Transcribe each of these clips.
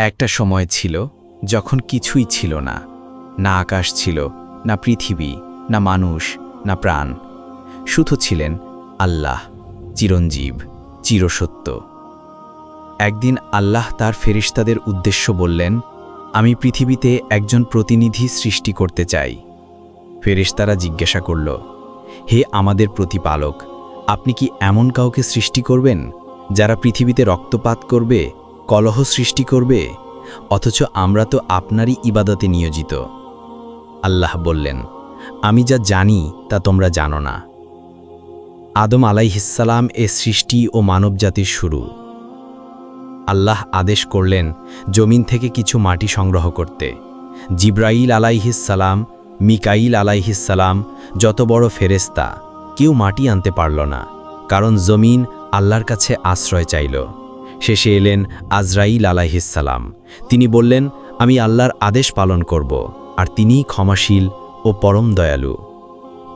একটা সময় ছিল যখন কিছুই ছিল না, না আকাশ ছিল, না পৃথিবী, না মানুষ, না প্রাণ। শুধু ছিলেন আল্লাহ, চিরঞ্জীব, চিরসত্য। একদিন আল্লাহ তার ফেরেশতাদের উদ্দেশ্য বললেন, আমি পৃথিবীতে একজন প্রতিনিধি সৃষ্টি করতে চাই। ফেরেশতারা জিজ্ঞাসা করল, হে আমাদের প্রতিপালক, আপনি কি এমন কাউকে সৃষ্টি করবেন যারা পৃথিবীতে রক্তপাত করবে, কলহ সৃষ্টি করবে? অথচ আমরা তো আপনারই ইবাদতে নিয়োজিত। আল্লাহ বললেন, আমি যা জানি তা তোমরা জানো না। আদম আলাইহিসসালাম এ সৃষ্টি ও মানবজাতির শুরু। আল্লাহ আদেশ করলেন জমিন থেকে কিছু মাটি সংগ্রহ করতে। জিব্রাইল আলাইহিসসালাম, মিকাইল আলাইহিসসালাম, যত বড় ফেরেশতা, কেউ মাটি আনতে পারল না, কারণ জমিন আল্লাহর কাছে আশ্রয় চাইল। শেষে এলেন আজরাইল আলাইহিসসালাম। তিনি বললেন, আমি আল্লাহর আদেশ পালন করব, আর তিনিই ক্ষমাশীল ও পরম দয়ালু।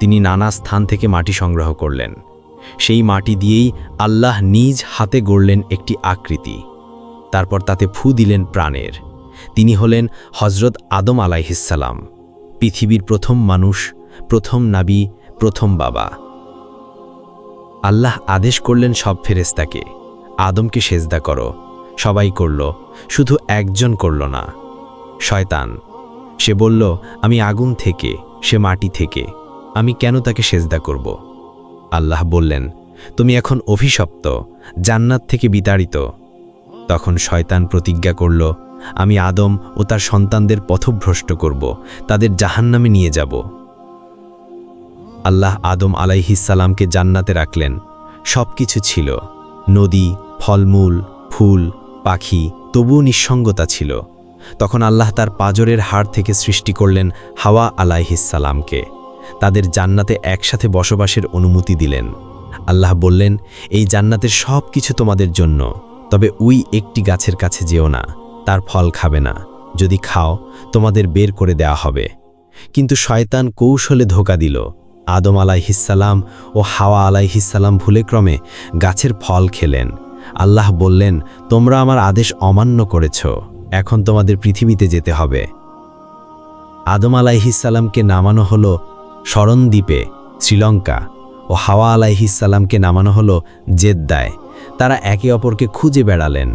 তিনি নানা স্থান থেকে মাটি সংগ্রহ করলেন। সেই মাটি দিয়েই আল্লাহ নিজ হাতে গড়লেন একটি আকৃতি। তারপর তাতে ফু দিলেন প্রাণের। তিনি হলেন হজরত আদম আলাইহিসসালাম, পৃথিবীর প্রথম মানুষ, প্রথম নাবী, প্রথম বাবা। আল্লাহ আদেশ করলেন সব ফেরেশতাকে, আদমকে সেজদা করো। সবাই করল, শুধু একজন করল না, শয়তান। সে বলল, আমি আগুন থেকে, সে মাটি থেকে, আমি কেন তাকে সেজদা করব? আল্লাহ বললেন, তুমি এখন অভিশপ্ত, জান্নাত থেকে বিতাড়িত। তখন শয়তান প্রতিজ্ঞা করল, আমি আদম ও তার সন্তানদের পথভ্রষ্ট করব, তাদের জাহান্নামে নিয়ে যাব। আল্লাহ আদম আলাইহিসসালামকে জান্নাতে রাখলেন। সব কিছু ছিল, নদী, ফলমূল, ফুল, পাখি, তবুও নিঃসঙ্গতা ছিল। তখন আল্লাহ তার পাজরের হাড় থেকে সৃষ্টি করলেন হাওয়া আলাইহিসসালামকে। তাদের জান্নাতে একসাথে বসবাসের অনুমতি দিলেন। আল্লাহ বললেন, এই জান্নাতের সব কিছু তোমাদের জন্য, তবে ওই একটি গাছের কাছে যেও না, তার ফল খাবে না। যদি খাও, তোমাদের বের করে দেওয়া হবে। কিন্তু শয়তান কৌশলে ধোঁকা দিল। আদম আলাইহিসসালাম ও হাওয়া আলাইহিসসালাম ভুলেক্রমে গাছের ফল খেলেন। আল্লাহ বললেন, তোমরা আমার আদেশ অমান্য করেছ, এখন তোমাদের পৃথিবীতে যেতে হবে। আদম আলাইহিসসালামকে নামানো হলো শরণ দ্বীপে, শ্রীলঙ্কা, ও হাওয়া আলাইহিসসালামকে নামানো হলো জেদ্দায়। তারা একে অপরকে খুঁজে বেড়ালেন,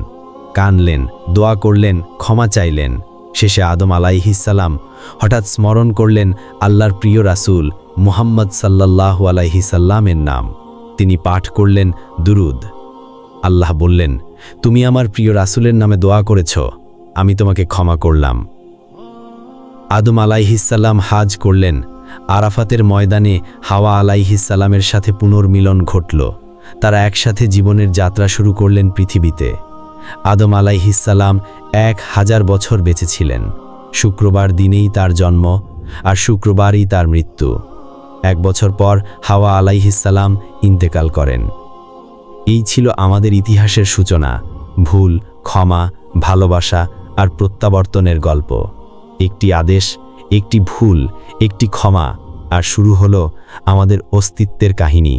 কানলেন, দোয়া করলেন, ক্ষমা চাইলেন। শেষে আদম আলাইহিসসালাম হঠাৎ স্মরণ করলেন আল্লাহর প্রিয় রাসূল মুহাম্মদ সাল্লাল্লাহু আলাইহি সাল্লামের নাম। তিনি পাঠ করলেন দুরুদ। আল্লাহ বললেন, তুমি আমার প্রিয় রাসূলের নামে দোয়া করেছ, আমি তোমাকে ক্ষমা করলাম। আদম আলাইহিসসালাম হাজ করলেন। আরাফাতের ময়দানে হাওয়া আলাইহিসসালামের সাথে পুনর্মিলন ঘটল। তারা একসাথে জীবনের যাত্রা শুরু করলেন পৃথিবীতে। আদম আলাইহিসসালাম 1000 বছর বেঁচে ছিলেন। শুক্রবার দিনেই তার জন্ম, আর শুক্রবারই তার মৃত্যু। 1 বছর পর হাওয়া আলাইহিসসালাম ইন্তেকাল করেন। এই ছিল আমাদের ইতিহাসের সূচনা, ভুল, ক্ষমা, ভালোবাসা আর প্রত্যাবর্তনের গল্প। একটি আদেশ, একটি ভুল, একটি ক্ষমা, আর শুরু হলো আমাদের অস্তিত্বের কাহিনী।